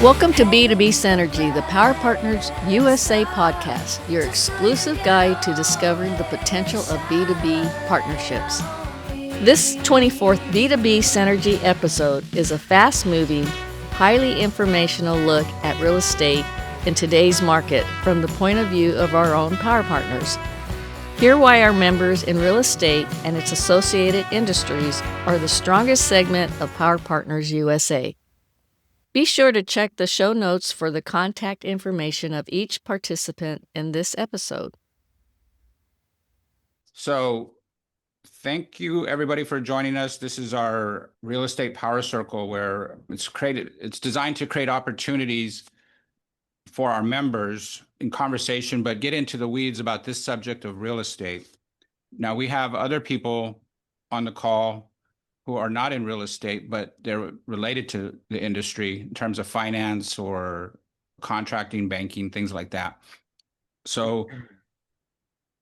Welcome to B2B Synergy, the Power Partners USA podcast, your exclusive guide to discovering the potential of B2B partnerships. This 24th B2B Synergy episode is a fast-moving, highly informational look at real estate in today's market from the point of view of our own Power Partners. Hear why our members in real estate and its associated industries are the strongest segment of Power Partners USA. Be sure to check the show notes for the contact information of each participant in this episode. So thank you everybody for joining us. This is our real estate power circle where it's designed to create opportunities for our members in conversation, but get into the weeds about this subject of real estate. Now we have other people on the call who are not in real estate, but they're related to the industry in terms of finance or contracting, banking, things like that. So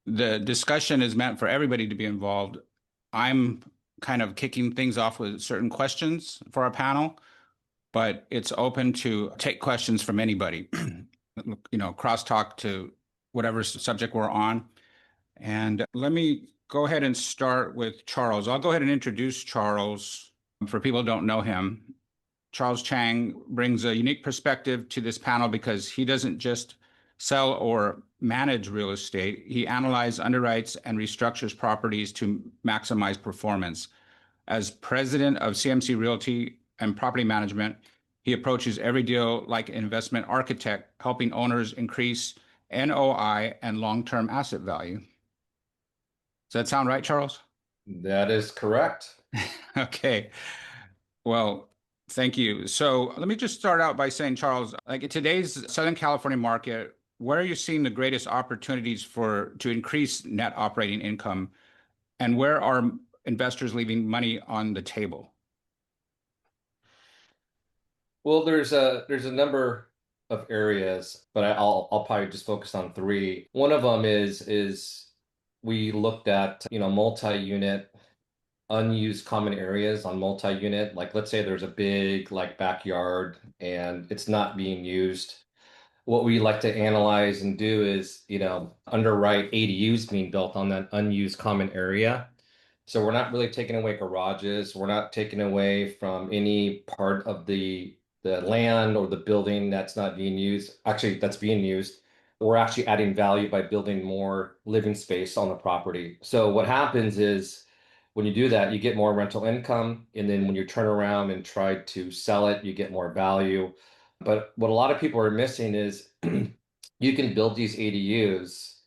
the discussion is meant for everybody to be involved. I'm kind of kicking things off with certain questions for our panel, but it's open to take questions from anybody, crosstalk to whatever subject we're on. And let me go ahead and start with Charles. I'll go ahead and introduce Charles for people who don't know him. Charles Chang brings a unique perspective to this panel because he doesn't just sell or manage real estate. He analyzes, underwrites, and restructures properties to maximize performance. As president of CMC Realty and Property Management, he approaches every deal like an investment architect, helping owners increase NOI and long-term asset value. Does that sound right, Charles? That is correct. Okay. Well, thank you. So let me just start out by saying, Charles, like in today's Southern California market, where are you seeing the greatest opportunities to increase net operating income, and where are investors leaving money on the table? Well, there's a number of areas, but I'll probably just focus on three. One of them is we looked at multi-unit unused common areas on multi-unit. Like let's say there's a big backyard and it's not being used. What we like to analyze and do is underwrite ADUs being built on that unused common area. So we're not really taking away garages. We're not taking away from any part of the land or the building that's not being used. Actually, that's being used. We're actually adding value by building more living space on the property. So what happens is when you do that, you get more rental income. And then when you turn around and try to sell it, you get more value. But what a lot of people are missing is you can build these ADUs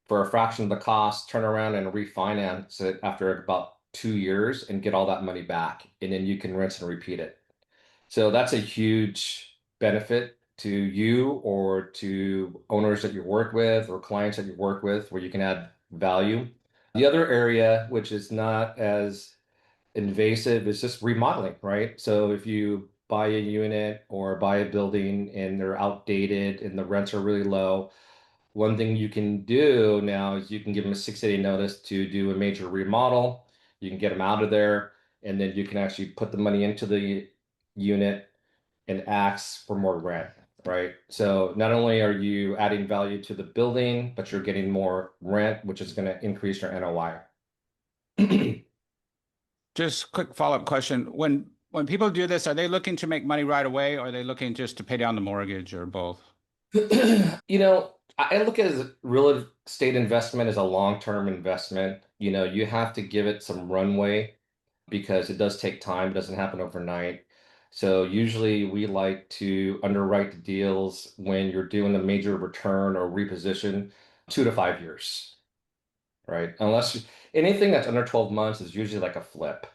for a fraction of the cost, turn around and refinance it after about 2 years and get all that money back. And then you can rinse and repeat it. So that's a huge benefit to you or to owners that you work with or clients that you work with where you can add value. The other area, which is not as invasive, is just remodeling, right? So if you buy a unit or buy a building and they're outdated and the rents are really low, one thing you can do now is you can give them a 6 to 8 notice to do a major remodel. You can get them out of there, and then you can actually put the money into the unit and ask for more rent, right? So not only are you adding value to the building, but you're getting more rent, which is going to increase your NOI. Just quick follow-up question. When people do this, are they looking to make money right away, or are they looking just to pay down the mortgage, or both? I look at real estate investment as a long-term investment. You have to give it some runway because it does take time. It doesn't happen overnight. So usually we like to underwrite the deals when you're doing a major return or reposition, 2 to 5 years, right? Anything that's under 12 months is usually like a flip,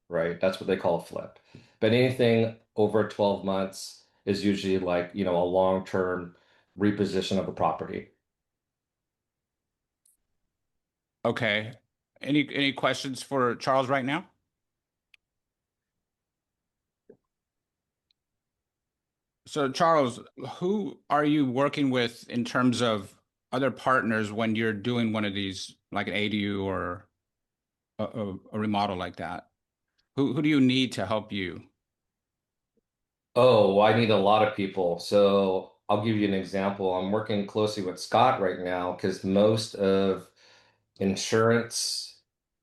right? That's what they call a flip. But anything over 12 months is usually like, a long-term reposition of the property. Okay. Any questions for Charles right now? So Charles, who are you working with in terms of other partners when you're doing one of these, like an ADU or a remodel like that? Who do you need to help you? Oh, I need a lot of people. So I'll give you an example. I'm working closely with Scott right now because most of insurance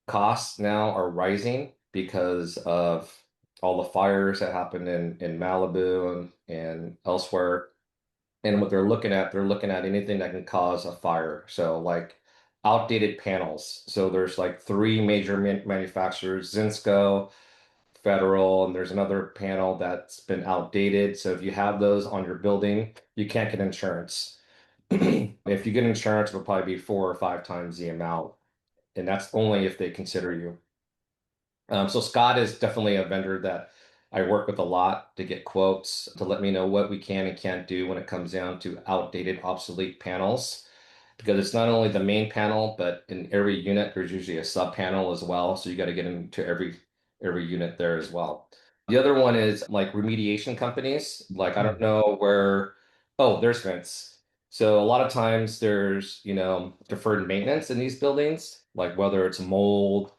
costs now are rising because of all the fires that happened in Malibu and elsewhere. And what they're looking at anything that can cause a fire. So like outdated panels. So there's like three major manufacturers, Zinsco, Federal, and there's another panel that's been outdated. So if you have those on your building, you can't get insurance. If you get insurance, it'll probably be 4 or 5 times the amount, and that's only if they consider you. So Scott is definitely a vendor that I work with a lot to get quotes to let me know what we can and can't do when it comes down to outdated, obsolete panels. Because it's not only the main panel, but in every unit there's usually a sub panel as well. So you got to get into every unit there as well. The other one is like remediation companies. Like I don't know where. Oh, there's Vince. So a lot of times there's, deferred maintenance in these buildings, like whether it's mold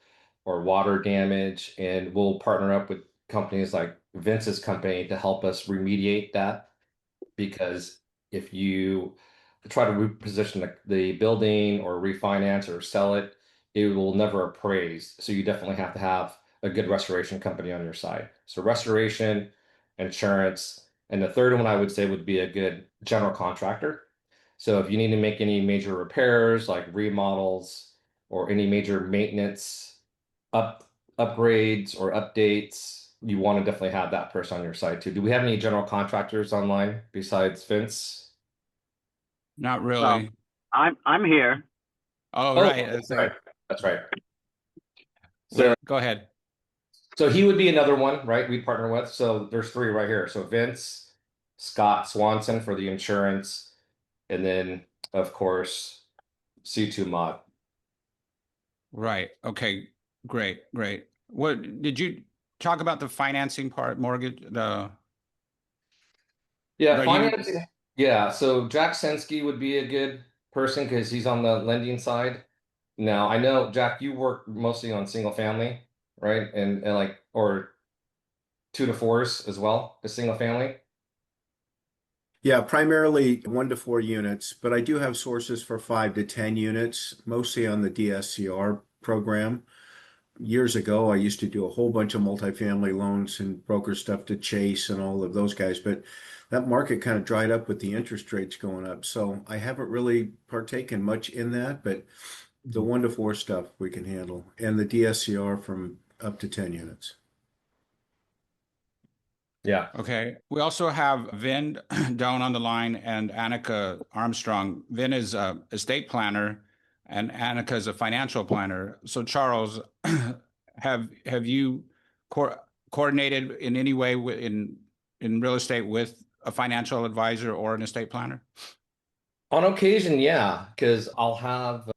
or water damage, and we'll partner up with companies like Vince's company to help us remediate that. Because if you try to reposition the building or refinance or sell it, it will never appraise. So you definitely have to have a good restoration company on your side. So restoration, insurance, and the third one I would say would be a good general contractor. So if you need to make any major repairs like remodels or any major maintenance up upgrades or updates, you want to definitely have that person on your side too. Do we have any general contractors online besides Vince? Not Well, really. I'm here. Oh, Oh, right. that's right. That's right. So, Well, go ahead. so he would be another one, right? We'd partner with. So there's three right here. So Vince, Scott Swanson for the insurance, and then of course C2 Mod. Right. Okay. Great. Great. What did you talk about the financing part, mortgage, Yeah, are you, financing. Yeah, so Jack Sensky would be a good person because he's on the lending side. Now, I know, Jack, you work mostly on single family, right? And like, or 2 to 4s as well, a single family. Yeah, primarily 1 to 4 units, but I do have sources for 5 to 10 units, mostly on the DSCR program. Years ago, I used to do a whole bunch of multifamily loans and broker stuff to Chase and all of those guys, but that market kind of dried up with the interest rates going up. So I haven't really partaken much in that, but the 1 to 4 stuff we can handle, and the DSCR from up to 10 units. Yeah. okay. We also have Vin down on the line and Annika Armstrong. Vin is a estate planner and Annika is a financial planner. So Charles, have you co coordinated in any way in real estate with a financial advisor or an estate planner? On occasion, yeah, because I'll have,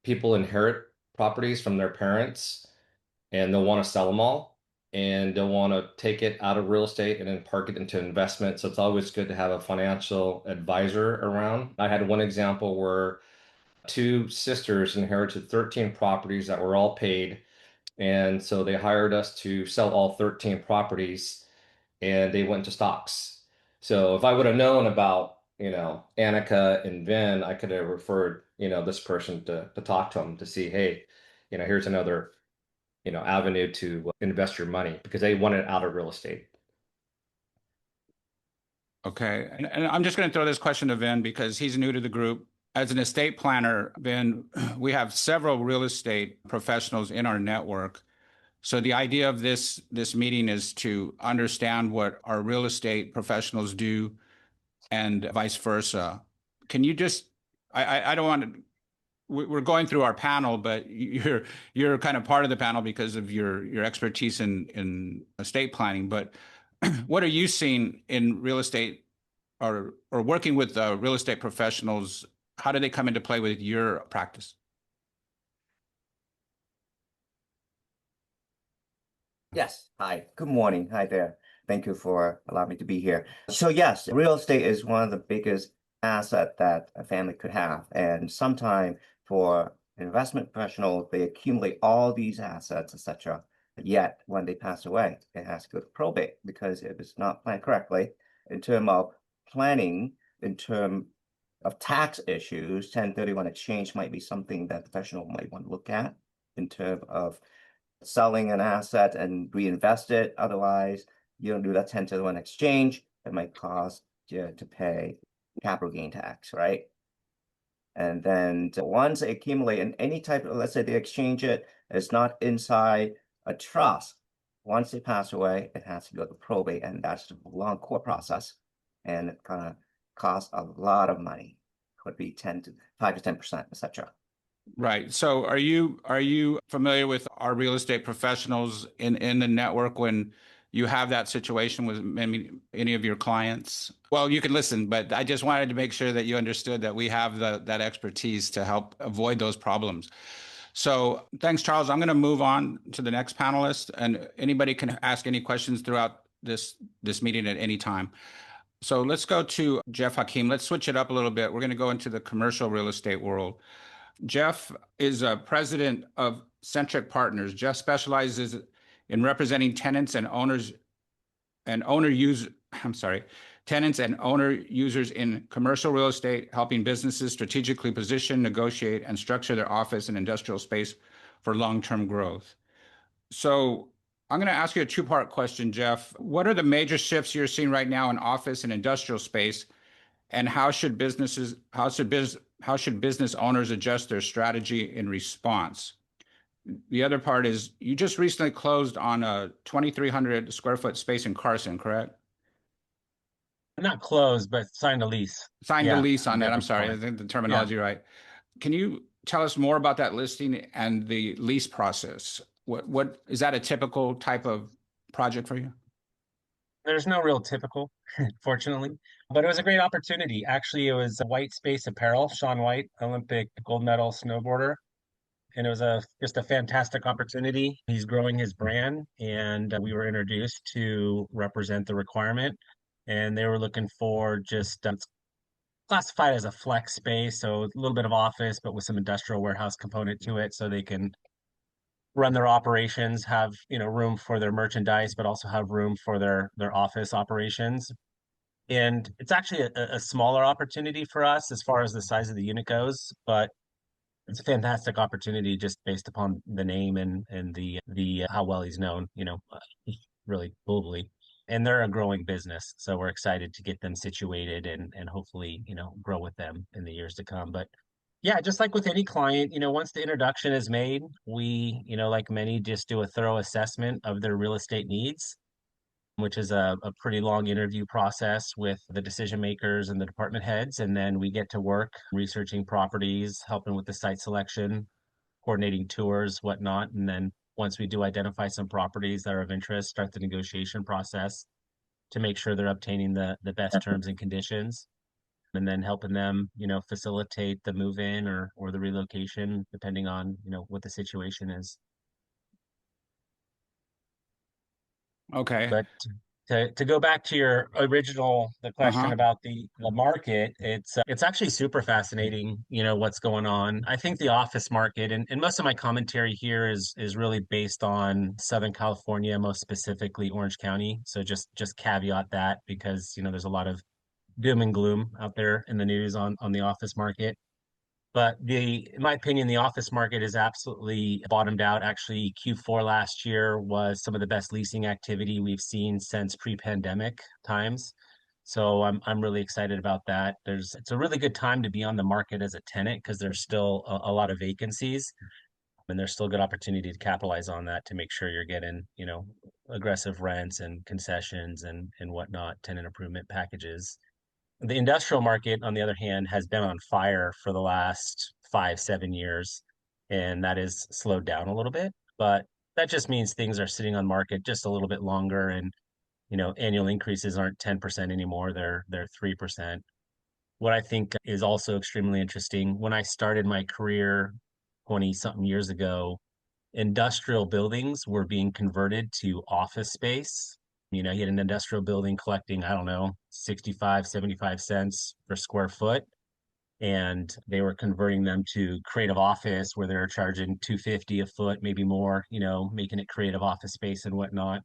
people inherit properties from their parents and they'll want to sell them all and they'll want to take it out of real estate and then park it into investment. So it's always good to have a financial advisor around. I had one example where two sisters inherited 13 properties that were all paid. And so they hired us to sell all 13 properties and they went to stocks. So if I would have known about, Annika and Vin, I could have referred, this person to talk to them to see, hey, here's another, avenue to invest your money because they want it out of real estate. Okay. And I'm just going to throw this question to Vin because he's new to the group. As an estate planner, Vin, we have several real estate professionals in our network. So the idea of this meeting is to understand what our real estate professionals do and vice versa. Can you just, I don't want to, we're going through our panel, but you're kind of part of the panel because of your expertise in estate planning. But what are you seeing in real estate or working with real estate professionals? How do they come into play with your practice? Yes. Hi. Good morning. Hi there. Thank you for allowing me to be here. So yes, real estate is one of the biggest asset that a family could have. And sometimes for investment professionals, they accumulate all these assets, etc. Yet when they pass away, it has to go to probate because if it's not planned correctly in terms of planning, in terms of tax issues, 1031 exchange might be something that professional might want to look at in terms of selling an asset and reinvest it. Otherwise, you don't do that 1031 exchange, it might cause you to pay capital gain tax, right? And then once they accumulate in any type of, let's say they exchange it, it's not inside a trust. Once they pass away, it has to go to probate, and that's a long court process, and it kind of costs a lot of money. Could be 5 to 10%, etc. Right. So are you familiar with our real estate professionals in the network when you have that situation with any of your clients? Well, you can listen, but I just wanted to make sure that you understood that we have that expertise to help avoid those problems. So thanks, Charles. I'm going to move on to the next panelist, and anybody can ask any questions throughout this meeting at any time. So let's go to Jeff Hakim. Let's switch it up a little bit. We're going to go into the commercial real estate world. Jeff is a president of Centric Partners. Jeff specializes in representing tenants and owners and tenants and owner users in commercial real estate, helping businesses strategically position, negotiate, and structure their office and industrial space for long-term growth. So I'm going to ask you a two-part question, Jeff. What are the major shifts you're seeing right now in office and industrial space, and how should business owners adjust their strategy in response? The other part is you just recently closed on a 2,300 square foot space in Carson, correct? Not closed, but signed a lease. Signed a lease on that. I'm Never sorry, I closed. think the terminology right. Can you tell us more about that listing and the lease process? What is that a typical type of project for you? There's no real typical, fortunately, but it was a great opportunity. Actually, it was White Space Apparel, Shaun White, Olympic gold medal snowboarder. And it was just a fantastic opportunity. He's growing his brand, and we were introduced to represent the requirement. And they were looking for just it's classified as a flex space, so a little bit of office, but with some industrial warehouse component to it, so they can run their operations, have room for their merchandise, but also have room for their office operations. And it's actually a smaller opportunity for us as far as the size of the unit goes, but it's a fantastic opportunity just based upon the name and the how well he's known, really globally. And they're a growing business, so we're excited to get them situated and hopefully, grow with them in the years to come. But yeah, just like with any client, once the introduction is made, we, like many, just do a thorough assessment of their real estate needs, which is a pretty long interview process with the decision makers and the department heads. And then we get to work researching properties, helping with the site selection, coordinating tours, whatnot. And then once we do identify some properties that are of interest, start the negotiation process to make sure they're obtaining the best terms and conditions. And then helping them, facilitate the move in or the relocation, depending on, what the situation is. Okay. But to go back to your original the question about the market, it's actually super fascinating, what's going on. I think the office market and most of my commentary here is really based on Southern California, most specifically Orange County. So just caveat that because there's a lot of doom and gloom out there in the news on the office market. But in my opinion, the office market is absolutely bottomed out. Actually, Q4 last year was some of the best leasing activity we've seen since pre-pandemic times. So I'm really excited about that. It's a really good time to be on the market as a tenant because there's still a lot of vacancies, and there's still good opportunity to capitalize on that to make sure you're getting, aggressive rents and concessions and whatnot, tenant improvement packages. The industrial market, on the other hand, has been on fire for the last 5, 7 years, and that is slowed down a little bit. But that just means things are sitting on market just a little bit longer, and annual increases aren't 10% anymore; they're 3%. What I think is also extremely interesting, when I started my career 20 something years ago, industrial buildings were being converted to office space. You had an industrial building collecting, I don't know, 65, 75 cents per square foot. and they were converting them to creative office where they're charging 250 a foot, maybe more, making it creative office space and whatnot.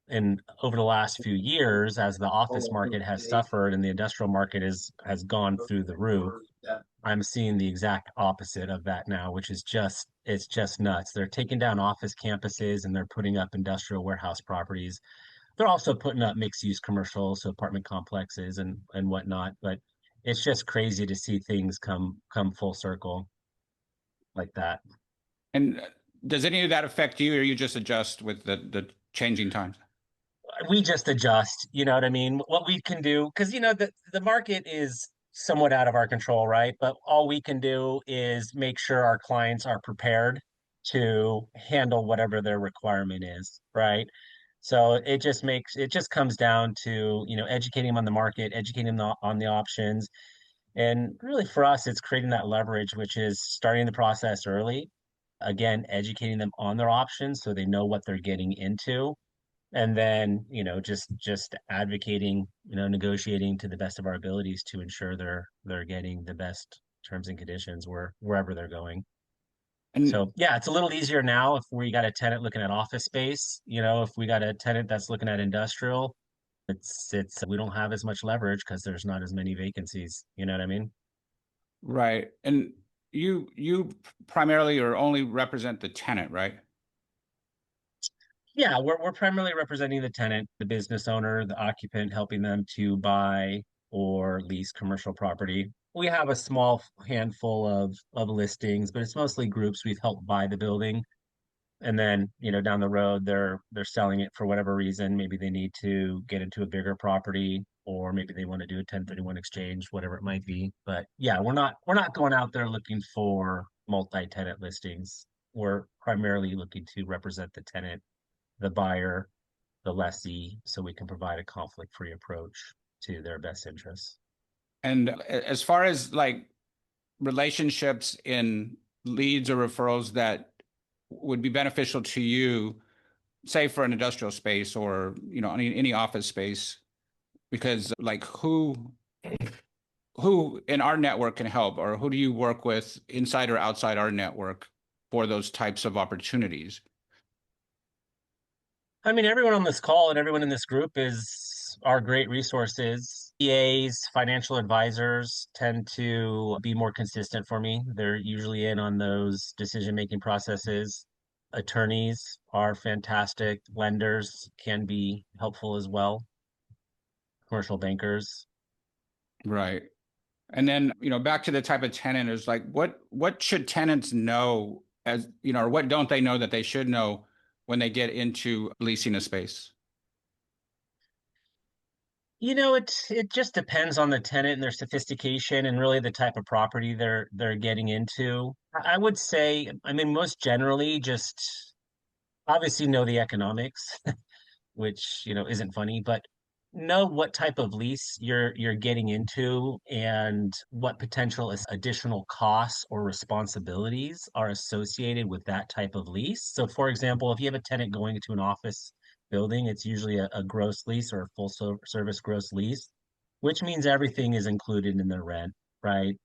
And over the last few years, as the office market has suffered and the industrial market has gone through the roof, I'm seeing the exact opposite of that now, which is it's just nuts. They're taking down office campuses and they're putting up industrial warehouse properties. They're also putting up mixed use commercial, so apartment complexes and whatnot. But it's just crazy to see things come full circle like that. And does any of that affect you, or you just adjust with the changing times? We just adjust, you know what I mean? What we can do, because the market is somewhat out of our control, right? But all we can do is make sure our clients are prepared to handle whatever their requirement is, right? So it just comes down to, educating them on the market, educating them on the options. And really for us, it's creating that leverage, which is starting the process early. Again, educating them on their options so they know what they're getting into, and then just advocating, negotiating to the best of our abilities to ensure they're getting the best terms and conditions wherever they're going. And So yeah, it's a little easier now if we got a tenant looking at office space. If we got a tenant that's looking at industrial, it's we don't have as much leverage because there's not as many vacancies, you know what I mean? right. And you primarily or only represent the tenant, right? Yeah, we're primarily representing the tenant, the business owner, the occupant, helping them to buy or lease commercial property. We have a small handful of listings, but it's mostly groups we've helped buy the building. And then, down the road they're selling it for whatever reason. Maybe they need to get into a bigger property, or maybe they want to do a 1031 exchange, whatever it might be. But yeah, we're not going out there looking for multi-tenant listings. We're primarily looking to represent the tenant, the buyer, the lessee, so we can provide a conflict-free approach to their best interests. And as far as like relationships in leads or referrals that would be beneficial to you, say for an industrial space or any office space, because like who in our network can help, or who do you work with inside or outside our network for those types of opportunities? I mean, everyone on this call and everyone in this group are great resources. EAs, financial advisors tend to be more consistent for me. They're usually in on those decision-making processes. Attorneys are fantastic. Lenders can be helpful as well. Commercial bankers. Right. And then, back to the type of tenant is like, what should tenants know or what don't they know that they should know when they get into leasing a space? It just depends on the tenant and their sophistication and really the type of property they're getting into. I would say, I mean, most generally, just obviously know the economics, which isn't funny, but know what type of lease you're getting into and what potential additional costs or responsibilities are associated with that type of lease. So, for example, if you have a tenant going into an office building, it's usually a gross lease or a service gross lease, which means everything is included in the rent, right?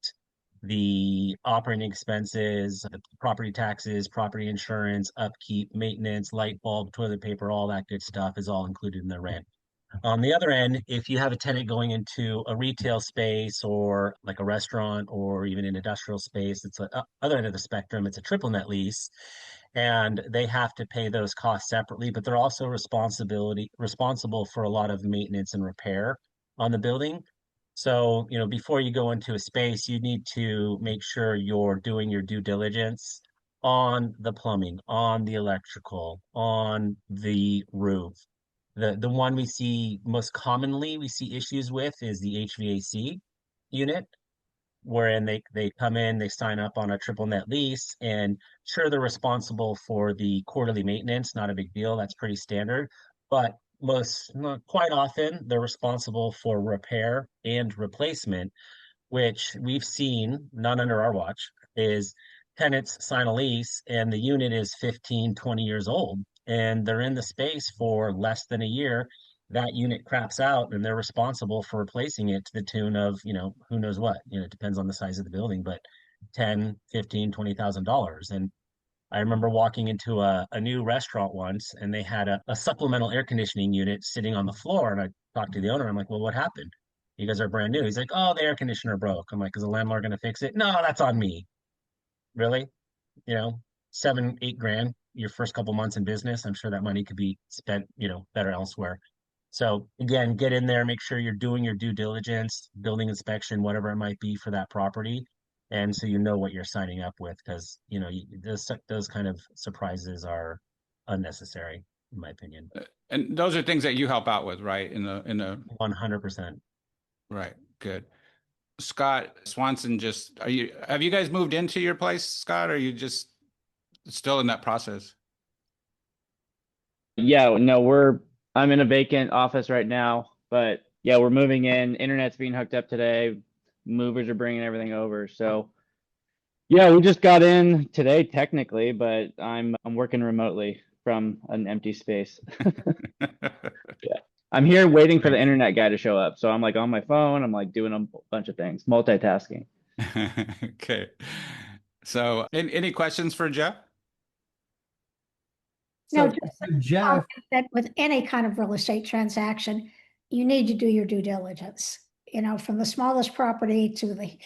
The operating expenses, the property taxes, property insurance, upkeep, maintenance, light bulb, toilet paper, all that good stuff is all included in the rent. On the other end, if you have a tenant going into a retail space or like a restaurant or even an industrial space, it's the other end of the spectrum. It's a triple net lease, and they have to pay those costs separately, but they're also responsible for a lot of maintenance and repair on the building. So, before you go into a space, you need to make sure you're doing your due diligence on the plumbing, on the electrical, on the roof. The one we see issues with is the HVAC unit, wherein they come in, they sign up on a triple net lease, and sure, they're responsible for the quarterly maintenance, not a big deal, that's pretty standard. But not quite often, they're responsible for repair and replacement, which we've seen, not under our watch, is tenants sign a lease and the unit is 15, 20 years old and they're in the space for less than a year that unit craps out and they're responsible for replacing it to the tune of, who knows what, it depends on the size of the building, but 10, 15, $20,000. And I remember walking into a new restaurant once and they had a supplemental air conditioning unit sitting on the floor. And I talked to the owner. I'm like, well, what happened? You guys are brand new. He's like, oh, the air conditioner broke. I'm like, is the landlord going to fix it? No, that's on me. Really? You know, 7, 8 grand your first couple months in business. I'm sure that money could be spent, better elsewhere. So again, get in there, make sure you're doing your due diligence, building inspection, whatever it might be for that property. And so you know what you're signing up with because, those kind of surprises are unnecessary, in my opinion. And those are things that you help out with, right? In the 100%. right. Good. Scott Swanson, have you guys moved into your place, Scott? Or are you just still in that process? Yeah, no, I'm in a vacant office right now, but yeah, we're moving in. Internet's being hooked up today. Movers are bringing everything over. So yeah, we just got in today technically, but I'm working remotely from an empty space. Yeah. I'm here waiting for the internet guy to show up. So I'm like on my phone, I'm like doing a bunch of things, multitasking. Okay. So any questions for Jeff? No, So, just Jeff, that with any kind of real estate transaction, you need to do your due diligence. From the smallest property to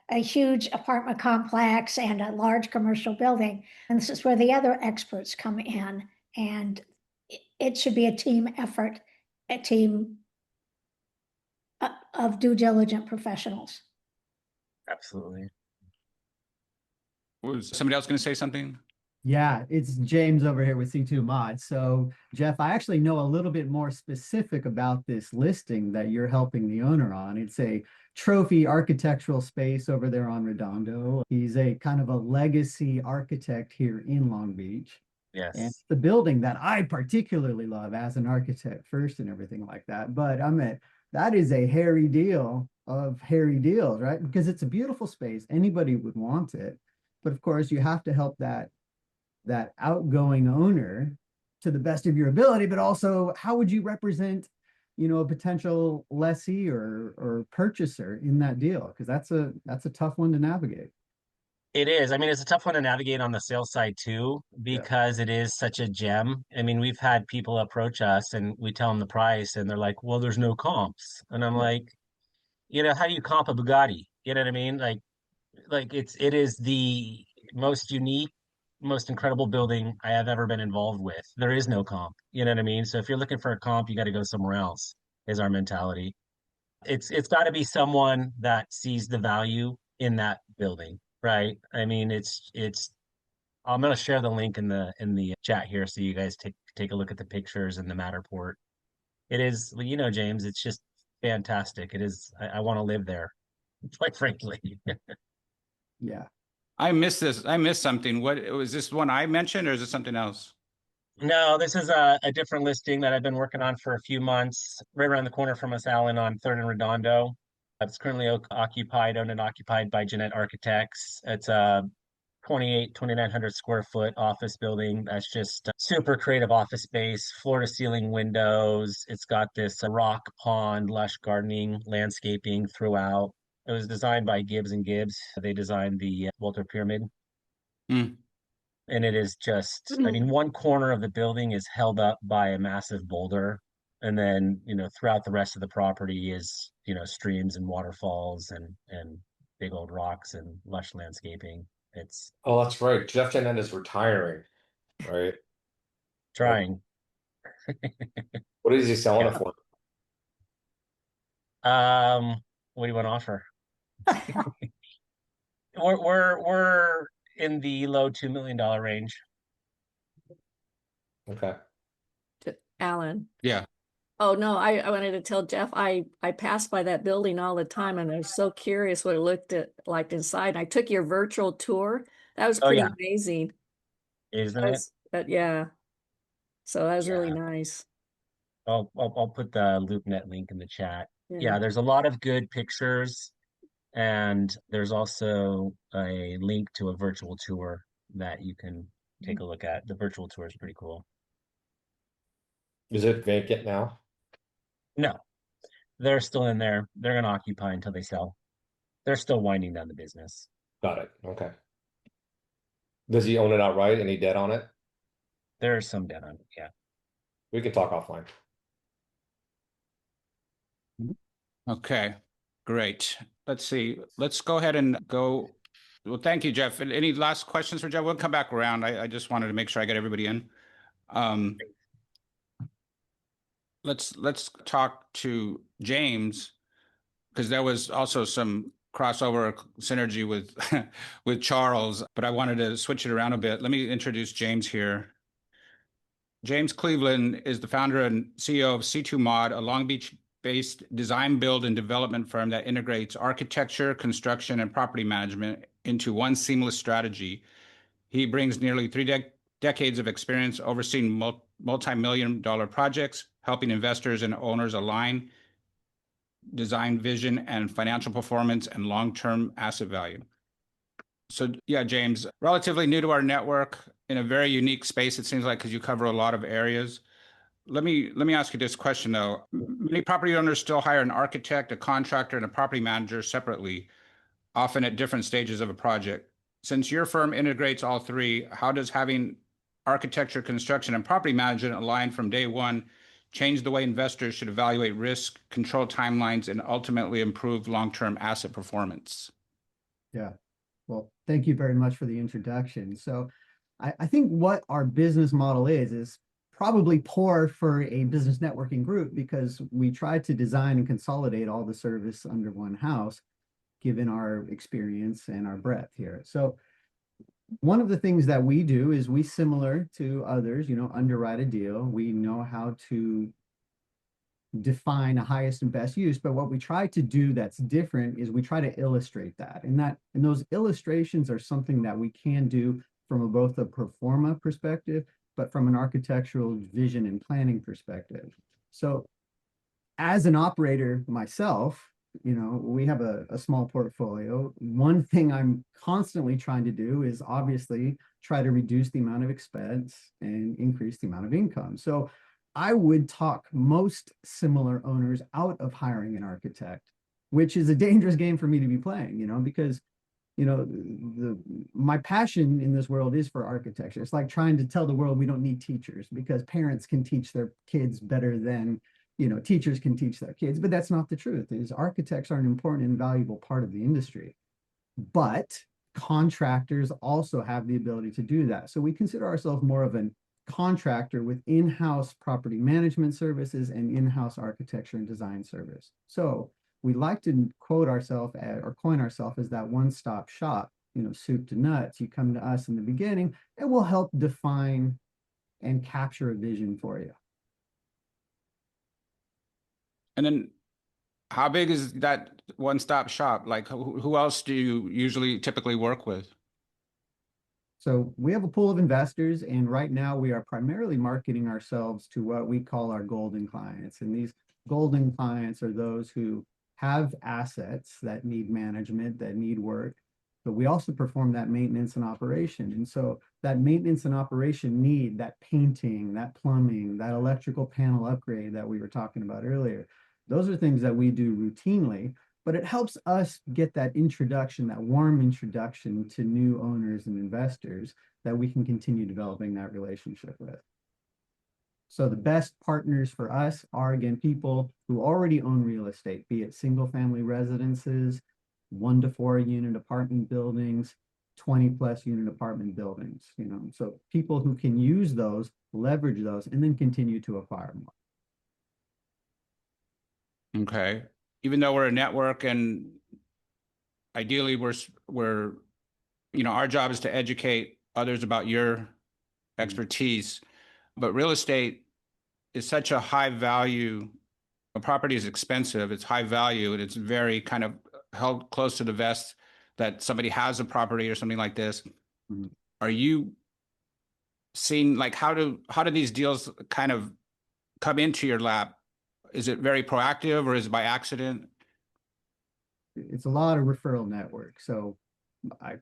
a huge apartment complex and a large commercial building. And this is where the other experts come in. And it should be a team effort, a team of due diligent professionals. Absolutely. Was somebody else going to say something? yeah, it's James over here with C2 Mod. So, Jeff, I actually know a little bit more specific about this listing that you're helping the owner on. It's a trophy architectural space over there on Redondo. He's a kind of a legacy architect here in Long Beach. And Yes. the building that I particularly love as an architect first and everything like that. But that is a hairy deal of hairy deals, right? Because it's a beautiful space. Anybody would want it. But of course, you have to help that outgoing owner to the best of your ability, but also how would you represent, a potential lessee or purchaser in that deal? Because that's a tough one to navigate. It is. I mean, it's a tough one to navigate on the sales side too, because it is such a gem. I mean, we've had people approach us and we tell them the price and they're like, well, there's no comps. And I'm like, how do you comp a Bugatti? You know what I mean? Like it is the most unique, most incredible building I have ever been involved with. There is no comp. You know what I mean? So if you're looking for a comp, you got to go somewhere else, is our mentality. It's got to be someone that sees the value in that building, right? I mean, it's I'm gonna share the link in the chat here so you guys take a look at the pictures and the Matterport. It is, James, it's just fantastic. It is, I want to live there, quite frankly. Yeah. I missed this. I missed something. What was this one I mentioned, or is it something else? No, this is a different listing that I've been working on for a few months, right around the corner from us, Alan, on 3rd and Redondo. It's currently owned and occupied by Jeanette Architects. It's a 2,900 square foot office building. That's just super creative office space, floor to ceiling windows. It's got this rock pond, lush gardening, landscaping throughout. It was designed by Gibbs and Gibbs. They designed the Walter Pyramid. Mm. And it is just, I mean, one corner of the building is held up by a massive boulder. And then, throughout the rest of the property is, streams and waterfalls and big old rocks and lush landscaping. It's Oh, that's right. Jeff Janet is retiring, right? trying. What is he selling it for? What do you want to offer? We're in the low $2 million range. Okay. Alan. Yeah. Oh no, I wanted to tell Jeff I pass by that building all the time and I was so curious what it looked like inside. I took your virtual tour. That was pretty amazing. Isn't it? Yeah. So that was really Yeah. nice. I'll put the LoopNet link in the chat. Yeah. Yeah, there's a lot of good pictures, and there's also a link to a virtual tour that you can take a look at. The virtual tour is pretty cool. Is it vacant now? No, they're still in there. They're going to occupy until they sell. They're still winding down the business. Got it. Okay. Does he own it outright? Any debt on it? There's some debt on it. Yeah. We can talk offline. Okay, great. Let's see. Let's go ahead and go. Well, thank you, Jeff. Any last questions for Jeff? We'll come back around. I just wanted to make sure I get everybody in. Let's talk to James, because there was also some crossover synergy with with Charles, but I wanted to switch it around a bit. Let me introduce James here. James Cleveland is the founder and CEO of C2 Mod, a Long Beach-based design, build, and development firm that integrates architecture, construction, and property management into one seamless strategy. He brings nearly three decades of experience overseeing multi-million-dollar projects, helping investors and owners align design vision and financial performance and long-term asset value. So yeah, James, relatively new to our network in a very unique space, it seems like, because you cover a lot of areas. Let me ask you this question though. Many property owners still hire an architect, a contractor, and a property manager separately, often at different stages of a project. Since your firm integrates all three, how does having architecture, construction, and property management align from day one change the way investors should evaluate risk, control timelines, and ultimately improve long-term asset performance? Yeah. Well, thank you very much for the introduction. So I think what our business model is probably poor for a business networking group, because we try to design and consolidate all the service under one house, given our experience and our breadth here. So one of the things that we do is we, similar to others, underwrite a deal. We know how to define a highest and best use, but what we try to do that's different is we try to illustrate that. And those illustrations are something that we can do from both a pro forma perspective, but from an architectural vision and planning perspective. So as an operator myself, we have a small portfolio. One thing I'm constantly trying to do is obviously try to reduce the amount of expense and increase the amount of income. So I would talk most similar owners out of hiring an architect, which is a dangerous game for me to be playing, because my passion in this world is for architecture. It's like trying to tell the world we don't need teachers, because parents can teach their kids better than teachers can teach their kids. But that's not the truth. Is architects are an important and valuable part of the industry, but contractors also have the ability to do that. So we consider ourselves more of an contractor with in-house property management services and in-house architecture and design service. So we like to quote ourselves or coin ourselves as that one-stop shop, soup to nuts. You come to us in the beginning and we'll help define and capture a vision for you. And then how big is that one-stop shop? Like who else do you usually typically work with? So we have a pool of investors, and right now we are primarily marketing ourselves to what we call our golden clients. And these golden clients are those who have assets that need management, that need work, but we also perform that maintenance and operation. And so that maintenance and operation need, that painting, that plumbing, that electrical panel upgrade that we were talking about earlier, those are things that we do routinely. But it helps us get that introduction, that warm introduction to new owners and investors that we can continue developing that relationship with. So the best partners for us are, again, people who already own real estate, be it single family residences, 1 to 4 unit apartment buildings, 20+ unit apartment buildings, so people who can use those, leverage those, and then continue to acquire more. Okay. Even though we're a network and ideally we're our job is to educate others about your expertise, but real estate is such a high value. A property is expensive, it's high value, and it's very kind of held close to the vest that somebody has a property or something like this. Mm-hmm. Are you seeing, like, how do these deals kind of come into your lap? Is it very proactive or is it by accident? It's a lot of referral network. So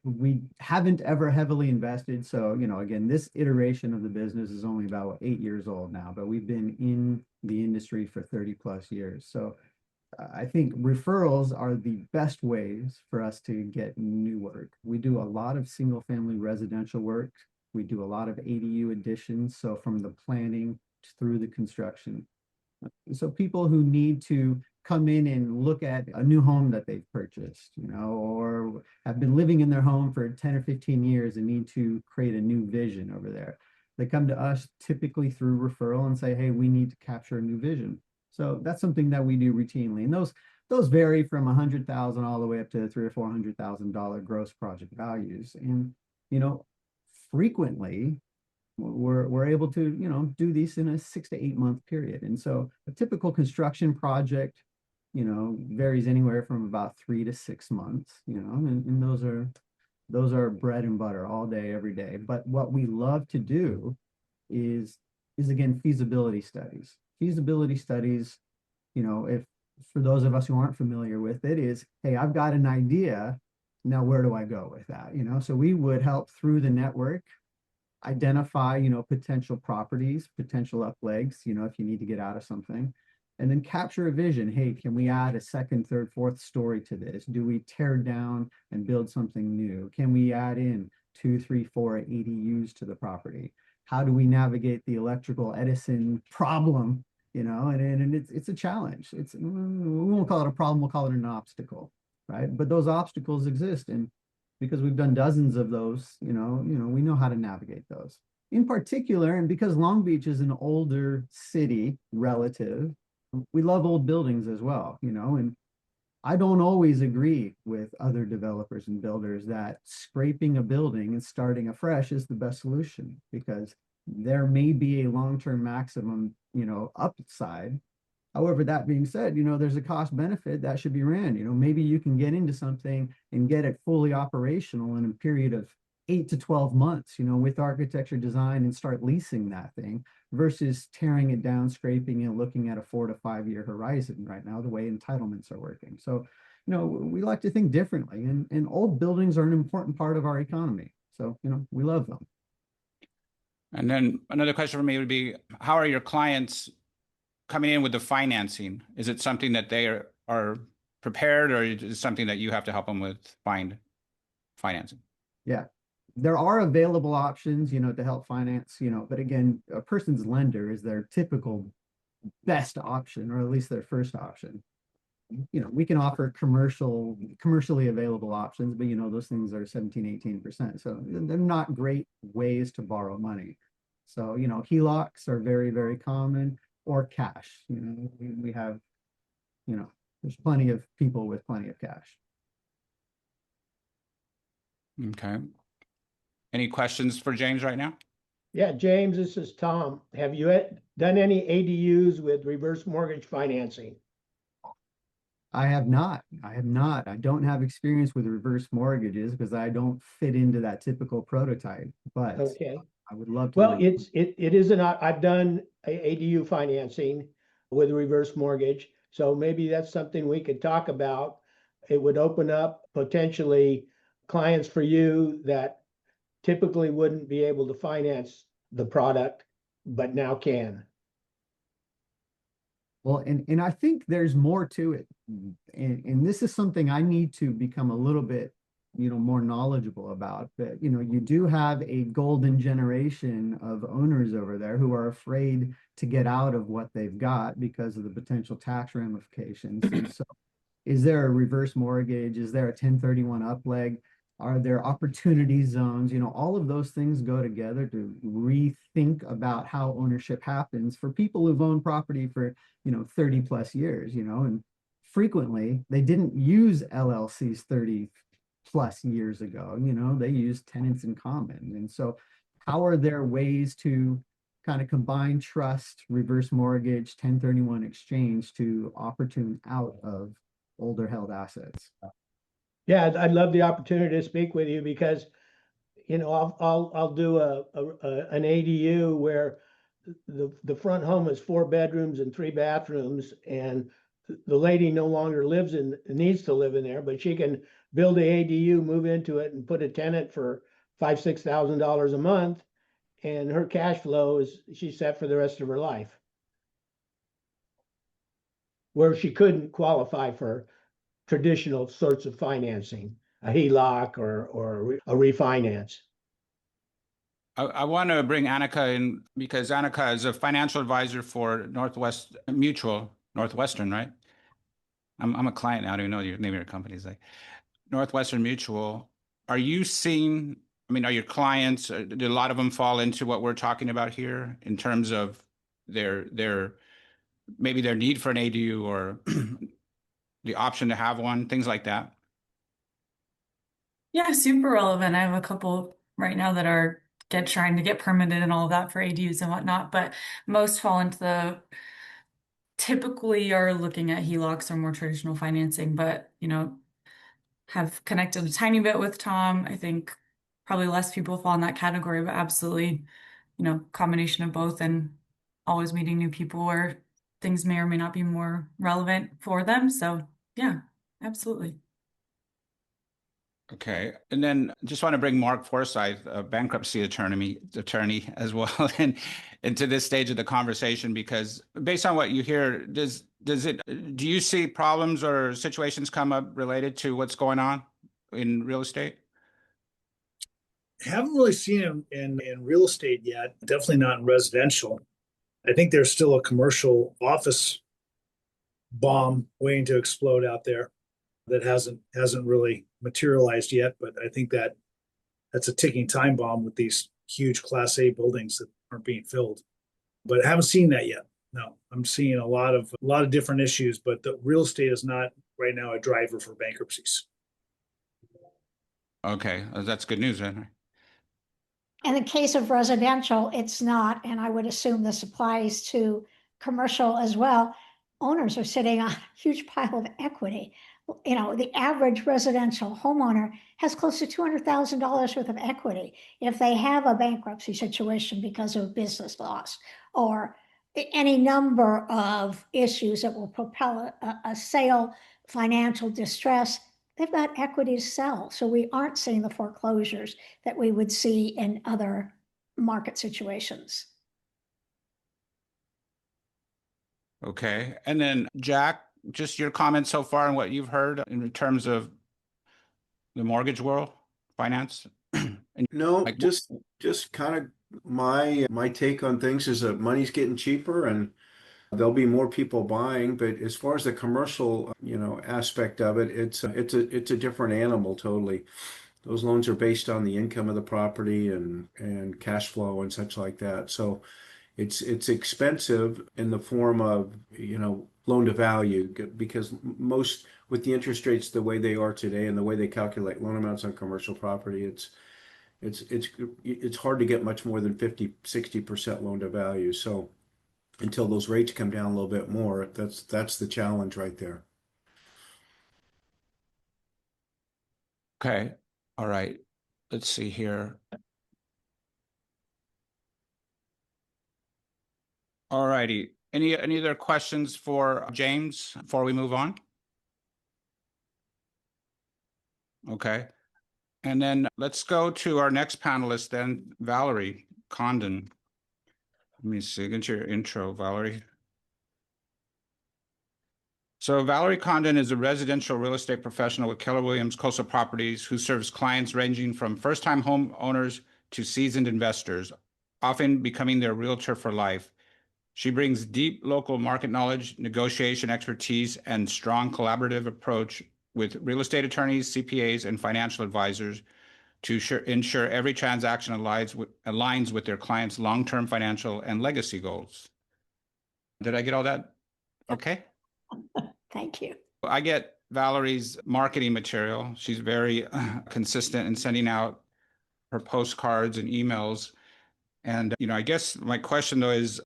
we haven't ever heavily invested. So, again, this iteration of the business is only about 8 years old now, but we've been in the industry for 30 plus years. So I think referrals are the best ways for us to get new work. We do a lot of single family residential work. We do a lot of ADU additions. So from the planning through the construction. So people who need to come in and look at a new home that they've purchased, or have been living in their home for 10 or 15 years and need to create a new vision over there. They come to us typically through referral and say, hey, we need to capture a new vision. So that's something that we do routinely. And those vary from 100,000 all the way up to $300,000 or $400,000 gross project values. And, frequently we're able to, do these in a 6 to 8 month period. And so a typical construction project, varies anywhere from about 3 to 6 months, and those are bread and butter all day, every day. But what we love to do is again, feasibility studies. Feasibility studies, if for those of us who aren't familiar with it, is, hey, I've got an idea. Now, where do I go with that? So we would help through the network identify, potential properties, potential uplegs, if you need to get out of something, and then capture a vision. Hey, can we add a second, third, fourth story to this? Do we tear down and build something new? Can we add in 2, 3, 4 ADUs to the property? How do we navigate the electrical Edison problem? And it's a challenge. We won't call it a problem, we'll call it an obstacle, right? But those obstacles exist, and because we've done dozens of those, we know how to navigate those. In particular, and because Long Beach is an older city relative, we love old buildings as well, and I don't always agree with other developers and builders that scraping a building and starting afresh is the best solution, because there may be a long-term maximum, upside. However, that being said, there's a cost benefit that should be ran. Maybe you can get into something and get it fully operational in a period of 8 to 12 months, with architecture design, and start leasing that thing versus tearing it down, scraping and looking at a 4 to 5 year horizon right now, the way entitlements are working. So, we like to think differently, and old buildings are an important part of our economy. So, we love them. And then another question for me would be, how are your clients coming in with the financing? Is it something that they are prepared, or is it something that you have to help them with find financing? Yeah, there are available options, to help finance, but again, a person's lender is their typical best option, or at least their first option. We can offer commercially available options, but those things are 17, 18%. So they're not great ways to borrow money. So, HELOCs are very, very common, or cash. We have, there's plenty of people with plenty of cash. Okay. Any questions for James right now? Yeah, James, this is Tom. Have you done any ADUs with reverse mortgage financing? I have not. I don't have experience with reverse mortgages because I don't fit into that typical prototype, but okay, I would love to. Well, it is I've done ADU financing with reverse mortgage. So maybe that's something we could talk about. It would open up potentially clients for you that typically wouldn't be able to finance the product, but now can. Well, and I think there's more to it. And this is something I need to become a little bit, more knowledgeable about. But, you do have a golden generation of owners over there who are afraid to get out of what they've got because of the potential tax ramifications. And so is there a reverse mortgage? Is there a 1031 upleg? Are there opportunity zones? All of those things go together to rethink about how ownership happens for people who've owned property for, 30 plus years, and frequently they didn't use LLCs 30 plus years ago, they used tenants in common. And so how are there ways to kind of combine trust, reverse mortgage, 1031 exchange to opportune out of older held assets? Yeah, I'd love the opportunity to speak with you because, I'll do an ADU where the front home is 4 bedrooms and 3 bathrooms, and the lady no longer needs to live in there, but she can build a ADU, move into it, and put a tenant for $5,000-6,000 a month, and her cash flow she's set for the rest of her life. Where she couldn't qualify for traditional sorts of financing, a HELOC or a refinance. I want to bring Annika in because Annika is a financial advisor for Northwestern, right? I'm a client now. I don't even know your name of your company. Is like Northwestern Mutual. Are you seeing, I mean, are your clients, do a lot of them fall into what we're talking about here in terms of maybe their need for an ADU or the option to have one, things like that? Yeah, super relevant. I have a couple right now that are trying to get permitted and all of that for ADUs and whatnot, but most fall into typically are looking at HELOCs or more traditional financing, but have connected a tiny bit with Tom. I think probably less people fall in that category, but absolutely, combination of both and always meeting new people where things may or may not be more relevant for them. So yeah, absolutely. Okay. And then just want to bring Mark Forsyth, a bankruptcy attorney as well, into this stage of the conversation, because based on what you hear, do you see problems or situations come up related to what's going on in real estate? Haven't really seen them in real estate yet. Definitely not in residential. I think there's still a commercial office bomb waiting to explode out there that hasn't really materialized yet. But I think that's a ticking time bomb with these huge Class A buildings that aren't being filled. But I haven't seen that yet. No, I'm seeing a lot of different issues, but the real estate is not right now a driver for bankruptcies. Okay, that's good news then. In the case of residential, it's not, and I would assume this applies to commercial as well. Owners are sitting on a huge pile of equity. The average residential homeowner has close to $200,000 worth of equity if they have a bankruptcy situation because of business loss or any number of issues that will propel a sale, financial distress. They've got equity to sell. So we aren't seeing the foreclosures that we would see in other market situations. Okay. And then Jack, just your comments so far on what you've heard in terms of the mortgage world, finance? No, just kind of my take on things is that money's getting cheaper and there'll be more people buying. But as far as the commercial, aspect of it, it's a different animal totally. Those loans are based on the income of the property and cash flow and such like that. So it's expensive in the form of, loan to value, because most with the interest rates the way they are today and the way they calculate loan amounts on commercial property, it's hard to get much more than 50-60% loan to value. So until those rates come down a little bit more, that's the challenge right there. Okay. All right. Let's see here. All righty. Any other questions for James before we move on? Okay. And then let's go to our next panelist then, Valerie Condon. Let me see, get your intro, Valerie. So Valerie Condon is a residential real estate professional with Keller Williams Coastal Properties who serves clients ranging from first-time home owners to seasoned investors, often becoming their realtor for life. She brings deep local market knowledge, negotiation expertise, and strong collaborative approach with real estate attorneys, CPAs, and financial advisors to ensure every transaction aligns with their clients' long-term financial and legacy goals. Did I get all that? Okay. Thank you. I get Valerie's marketing material. She's very consistent in sending out her postcards and emails. And, I guess my question though is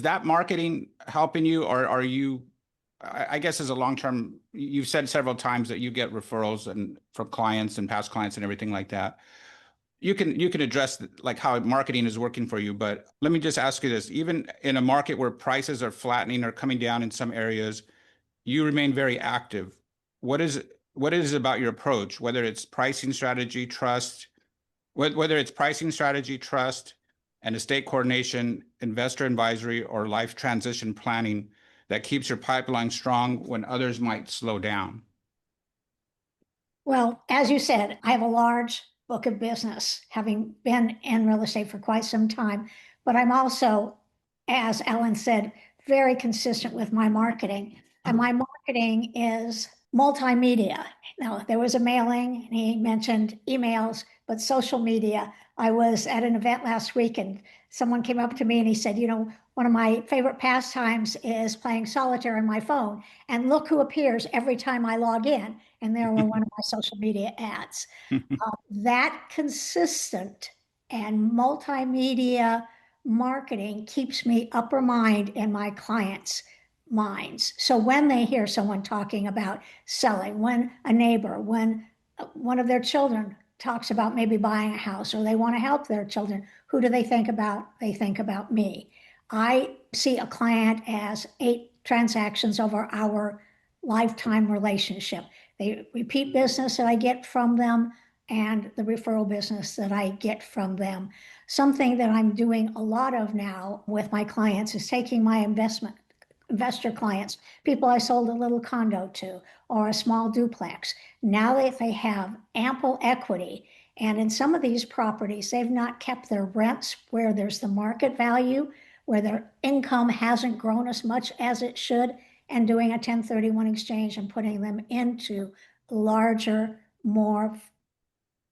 that marketing helping you, or are you, I guess as a long-term, you've said several times that you get referrals from clients and past clients and everything like that. you can address like how marketing is working for you, but let me just ask you this. Even in a market where prices are flattening or coming down in some areas, you remain very active. What is it about your approach, whether it's pricing strategy, trust, whether it's pricing strategy, trust, and estate coordination, investor advisory, or life transition planning that keeps your pipeline strong when others might slow down? Well, as you said, I have a large book of business, having been in real estate for quite some time, but I'm also, as Ellen said, very consistent with my marketing. And my marketing is multimedia. Now, there was a mailing, and he mentioned emails, but social media. I was at an event last week, and someone came up to me and he said, one of my favorite pastimes is playing solitaire on my phone. And look who appears every time I log in. And there were one of my social media ads. That consistent and multimedia marketing keeps me upper mind in my clients' minds. So when they hear someone talking about selling, when a neighbor, when one of their children talks about maybe buying a house, or they want to help their children, who do they think about? They think about me. I see a client as 8 transactions over our lifetime relationship. The repeat business that I get from them and the referral business that I get from them. Something that I'm doing a lot of now with my clients is taking my investor clients, people I sold a little condo to or a small duplex. Now that they have ample equity, and in some of these properties, they've not kept their rents where there's the market value, where their income hasn't grown as much as it should, and doing a 1031 exchange and putting them into larger, more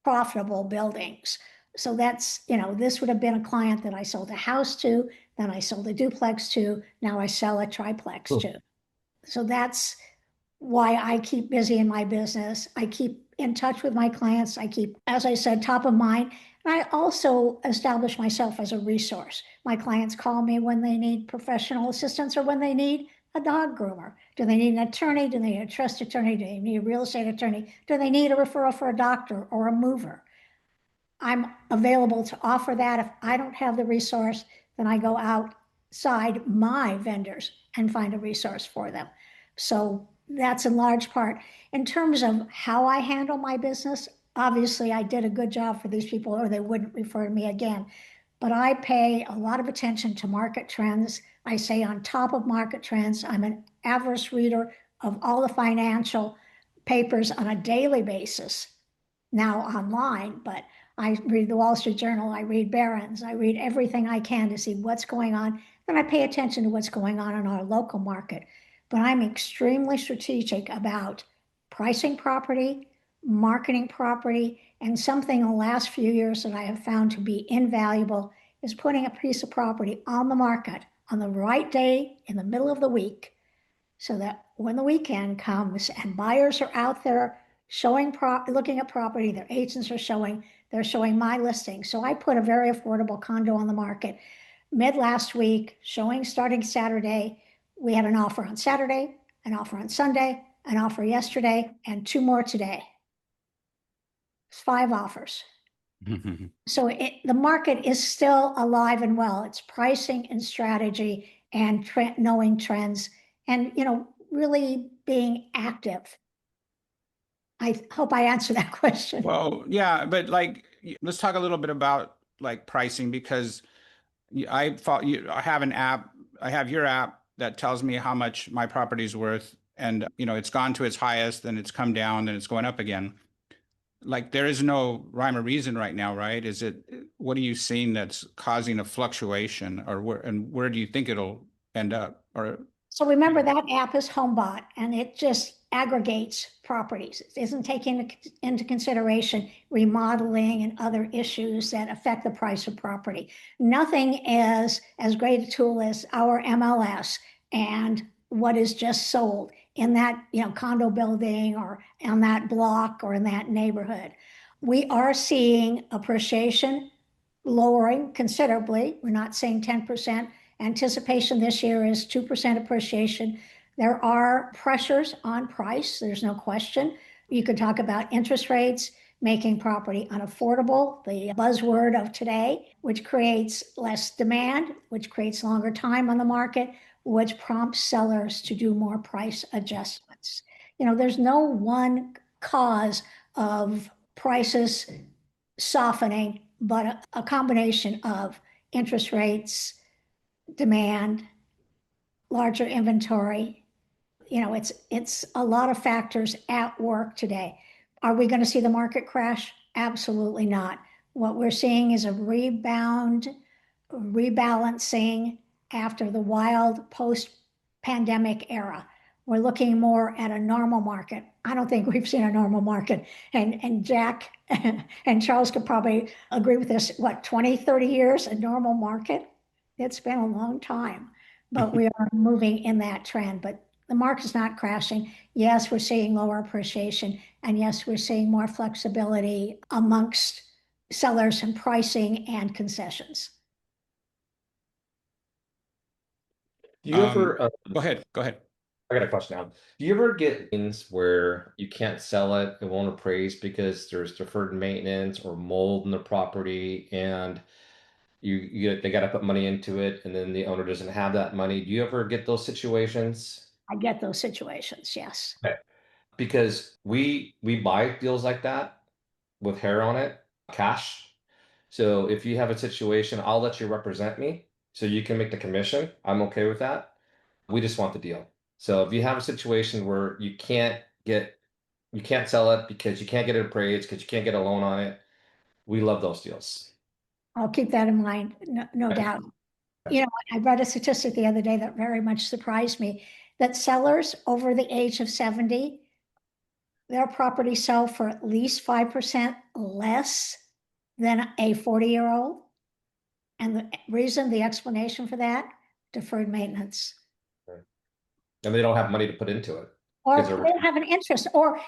profitable buildings. So that's, this would have been a client that I sold a house to, then I sold a duplex to, now I sell a triplex to. So that's why I keep busy in my business. I keep in touch with my clients. I keep, as I said, top of mind. And I also establish myself as a resource. My clients call me when they need professional assistance or when they need a dog groomer. Do they need an attorney? Do they need a trust attorney? Do they need a real estate attorney? Do they need a referral for a doctor or a mover? I'm available to offer that. If I don't have the resource, then I go outside my vendors and find a resource for them. So that's in large part. In terms of how I handle my business, obviously I did a good job for these people or they wouldn't refer to me again. But I pay a lot of attention to market trends. I stay on top of market trends. I'm an average reader of all the financial papers on a daily basis, now online, but I read the Wall Street Journal, I read Barron's, I read everything I can to see what's going on. Then I pay attention to what's going on in our local market. But I'm extremely strategic about pricing property, marketing property, and something in the last few years that I have found to be invaluable is putting a piece of property on the market on the right day in the middle of the week, so that when the weekend comes and buyers are out there showing looking at property, their agents are they're showing my listing. So I put a very affordable condo on the market mid last week, showing starting Saturday. We had an offer on Saturday, an offer on Sunday, an offer yesterday, and 2 more today. It's 5 offers. So the market is still alive and well. It's pricing and strategy and knowing trends and, really being active. I hope I answered that question. Well, yeah, but let's talk a little bit about pricing, because I have an app. I have your app that tells me how much my property is worth, and it's gone to its highest, and it's come down, and it's going up again. There is no rhyme or reason right now, right? What are you seeing that's causing a fluctuation, or where do you think it'll end up? So remember, that app is HomeBot, and it just aggregates properties. It isn't taking into consideration remodeling and other issues that affect the price of property. Nothing is as great a tool as our MLS and what is just sold in that condo building or on that block or in that neighborhood. We are seeing appreciation lowering considerably. We're not saying 10%. Anticipation this year is 2% appreciation. There are pressures on price. There's no question. You could talk about interest rates. making property unaffordable, the buzzword of today, which creates less demand, which creates longer time on the market, which prompts sellers to do more price adjustments. There's no one cause of prices softening, but a combination of interest rates, demand, larger inventory. It's a lot of factors at work today. Are we going to see the market crash? Absolutely not. What we're seeing is a rebound, rebalancing after the wild post-pandemic era. We're looking more at a normal market. I don't think we've seen a normal market. And Jack and Charles could probably agree with this. What, 20, 30 years, a normal market? It's been a long time, but we are moving in that trend. But the market's not crashing. Yes, we're seeing lower appreciation. And yes, we're seeing more flexibility amongst sellers and pricing and concessions. Do you ever Go ahead. I got a question now. Do you ever get things where you can't sell it, it won't appraise because there's deferred maintenance or mold in the property, and they got to put money into it, and then the owner doesn't have that money? Do you ever get those situations? I get those situations, yes. Okay. Because we buy deals like that with hair on it, cash. So if you have a situation, I'll let you represent me so you can make the commission. I'm okay with that. We just want the deal. So if you have a situation where you can't sell it because you can't get it appraised, because you can't get a loan on it, we love those deals. I'll keep that in mind, no doubt. I read a statistic the other day that very much surprised me, that sellers over the age of 70, their properties sell for at least 5% less than a 40-year-old. And the explanation for that, deferred maintenance. And they don't have money to put into it. Or they don't have an interest. Or,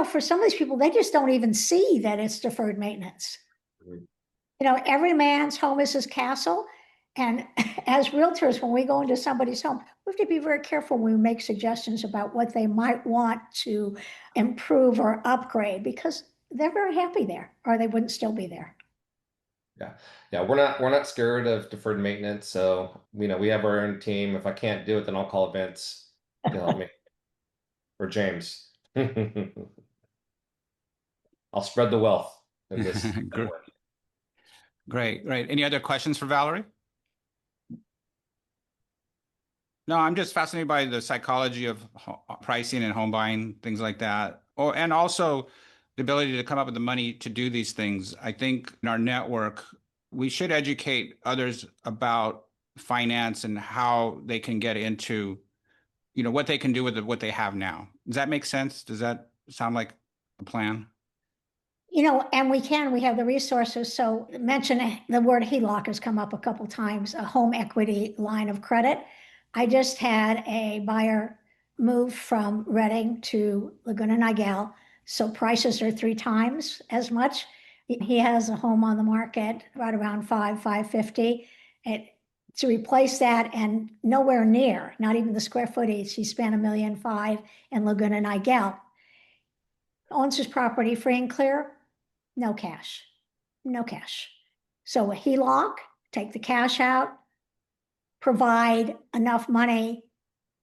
for some of these people, they just don't even see that it's deferred maintenance. Mm-hmm. Every man's home is his castle. And as realtors, when we go into somebody's home, we have to be very careful when we make suggestions about what they might want to improve or upgrade, because they're very happy there, or they wouldn't still be there. Yeah. We're not scared of deferred maintenance. So, we have our own team. If I can't do it, then I'll call Vince to help me. Or James. I'll spread the wealth in this. Great. Any other questions for Valerie? No, I'm just fascinated by the psychology of pricing and home buying, things like that. And also the ability to come up with the money to do these things. I think in our network, we should educate others about finance and how they can get into, what they can do with what they have now. Does that make sense? Does that sound like a plan? And we have the resources. So mention the word HELOC has come up a couple times, a home equity line of credit. I just had a buyer move from Reading to Laguna Niguel. So prices are 3 times as much. He has a home on the market right around $550. To replace that, and nowhere near, not even the square footage, he spent $1.5 million in Laguna Niguel. Owns his property free and clear, no cash. So a HELOC, take the cash out, provide enough money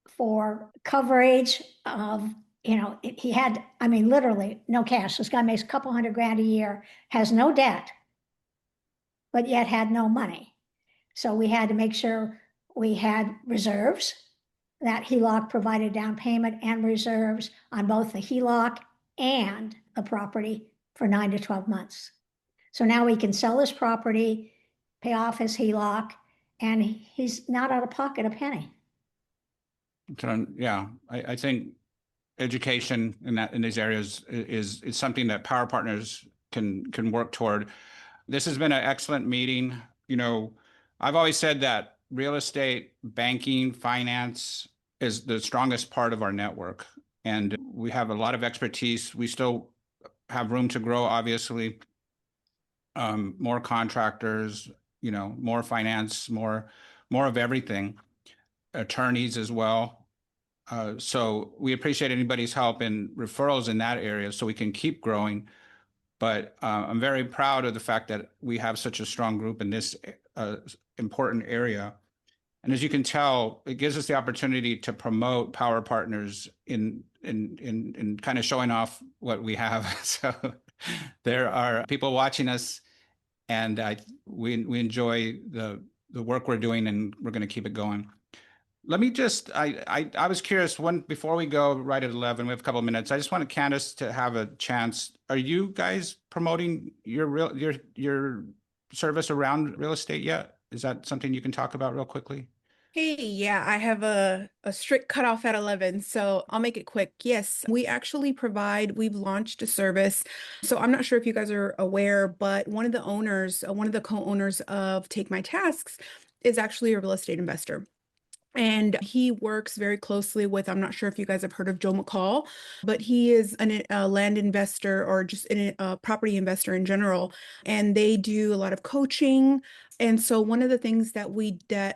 for coverage of, he had, literally no cash. This guy makes a couple $100,000 a year, has no debt, but yet had no money. So we had to make sure we had reserves. That HELOC provided down payment and reserves on both the HELOC and the property for 9 to 12 months. So now we can sell his property, pay off his HELOC, and he's not out of pocket a penny. Yeah, I think education in these areas is something that Power Partners can work toward. This has been an excellent meeting. I've always said that real estate, banking, finance is the strongest part of our network. And we have a lot of expertise. We still have room to grow, obviously. More contractors, more finance, more of everything, attorneys as well. So we appreciate anybody's help in referrals in that area so we can keep growing. But I'm very proud of the fact that we have such a strong group in this important area. And as you can tell, it gives us the opportunity to promote Power Partners in kind of showing off what we have. So there are people watching us, and we enjoy the work we're doing, and we're going to keep it going. Let me just, I was curious, before we go right at 11, we have a couple of minutes. I just wanted Candace to have a chance. Are you guys promoting your service around real estate yet? Is that something you can talk about real quickly? Hey, yeah, I have a strict cutoff at 11, so I'll make it quick. Yes, we've launched a service. So I'm not sure if you guys are aware, but one of the co-owners of Take My Tasks is actually a real estate investor. And he works very closely with, I'm not sure if you guys have heard of Joe McCall, but he is a land investor or just a property investor in general. And they do a lot of coaching. And so one of the things that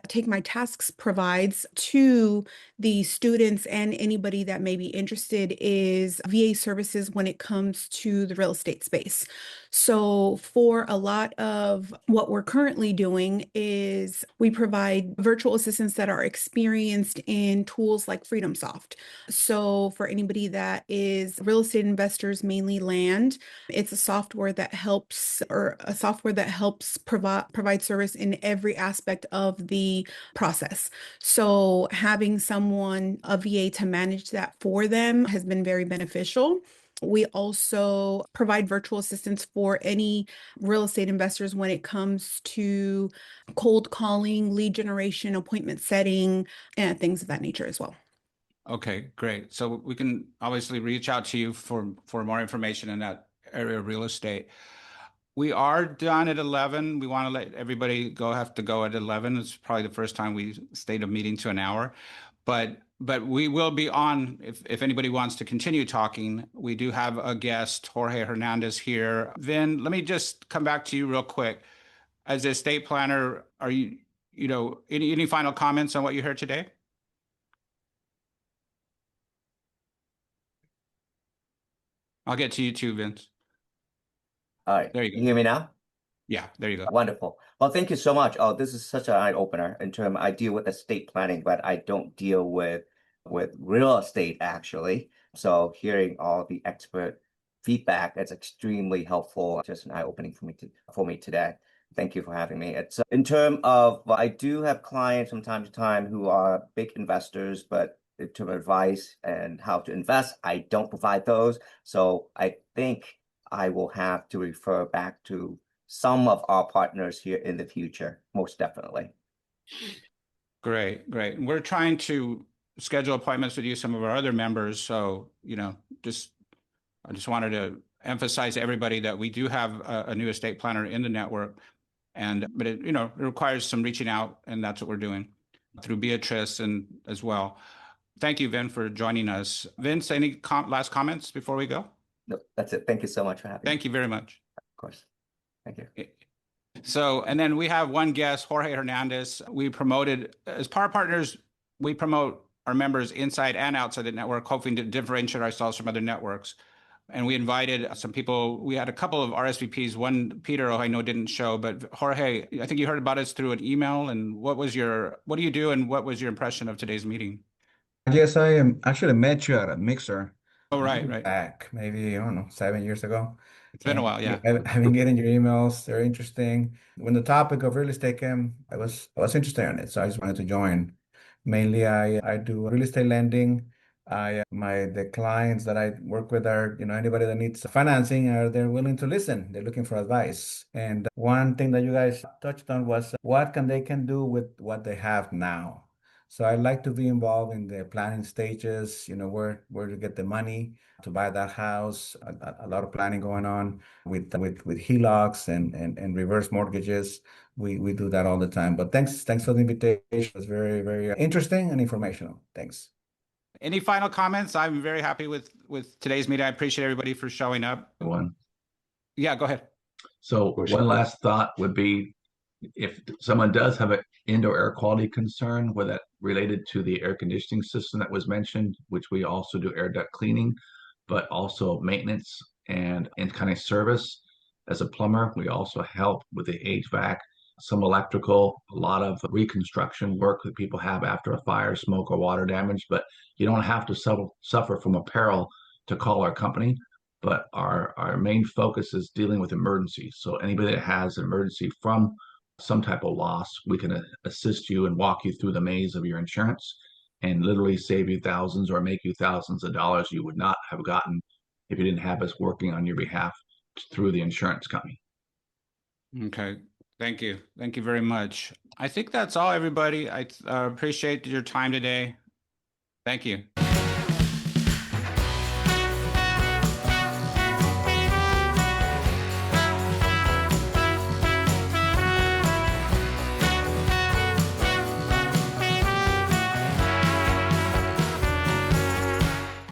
Take My Tasks provides to the students and anybody that may be interested is VA services when it comes to the real estate space. So for a lot of what we're currently doing is we provide virtual assistants that are experienced in tools like FreedomSoft. So for anybody that is real estate investors, mainly land, it's a software that helps provide service in every aspect of the process. So having a VA to manage that for them has been very beneficial. We also provide virtual assistants for any real estate investors when it comes to cold calling, lead generation, appointment setting, and things of that nature as well. Okay, great. So we can obviously reach out to you for more information in that area of real estate. We are done at 11. We want to let everybody have to go at 11. It's probably the first time we stayed a meeting to an hour. But we will be on if anybody wants to continue talking. We do have a guest, Jorge Hernandez, here. Vin, let me just come back to you real quick. As a estate planner, are any final comments on what you heard today? I'll get to you too, Vince. All right. There you go. You hear me now? Yeah, there you go. Wonderful. Well, thank you so much. Oh, this is such an eye-opener in terms I deal with estate planning, but I don't deal with real estate actually. So hearing all the expert feedback, that's extremely helpful. Just an eye-opening for me today. Thank you for having me. It's in terms of I do have clients from time to time who are big investors, but in terms of advice and how to invest, I don't provide those. So I think I will have to refer back to some of our partners here in the future, most definitely. Great. We're trying to schedule appointments with you, some of our other members. So, I just wanted to emphasize to everybody that we do have a new estate planner in the network, but it requires some reaching out, and that's what we're doing through Beatrice and as well. Thank you, Vin, for joining us. Vince, any last comments before we go? No, that's it. Thank you so much for having me. Thank you very much. Of course. Thank you. So, and then we have one guest, Jorge Hernandez. As Power Partners, we promote our members inside and outside the network, hoping to differentiate ourselves from other networks. And we invited some people. We had a couple of RSVPs. One, Peter, I know didn't show, but Jorge, I think you heard about us through an email. And what do you do, and what was your impression of today's meeting? Yes, I actually met you at a mixer. Oh, right. Back maybe, I don't know, 7 years ago. It's been a while, yeah. I've been getting your emails. They're interesting. When the topic of real estate came, I was interested in it, so I just wanted to join. Mainly, I do real estate lending. The clients that I work with are, anybody that needs financing, they're willing to listen. They're looking for advice. And one thing that you guys touched on was what they can do with what they have now. So I like to be involved in the planning stages, where to get the money to buy that house. A lot of planning going on with HELOCs and reverse mortgages. We do that all the time. But thanks for the invitation. It was very, very interesting and informational. Thanks. Any final comments? I'm very happy with today's meeting. I appreciate everybody for showing up. Yeah, go ahead. So one last thought would be, if someone does have an indoor air quality concern, whether that related to the air conditioning system that was mentioned, which we also do air duct cleaning, but also maintenance and kind of service. As a plumber, we also help with the HVAC, some electrical, a lot of reconstruction work that people have after a fire, smoke, or water damage. But you don't have to suffer from a peril to call our company. But our main focus is dealing with emergencies. So anybody that has an emergency from some type of loss, we can assist you and walk you through the maze of your insurance and literally save you thousands or make you thousands of dollars you would not have gotten if you didn't have us working on your behalf through the insurance company. Okay. Thank you. Thank you very much. I think that's all, everybody. I appreciate your time today. Thank you.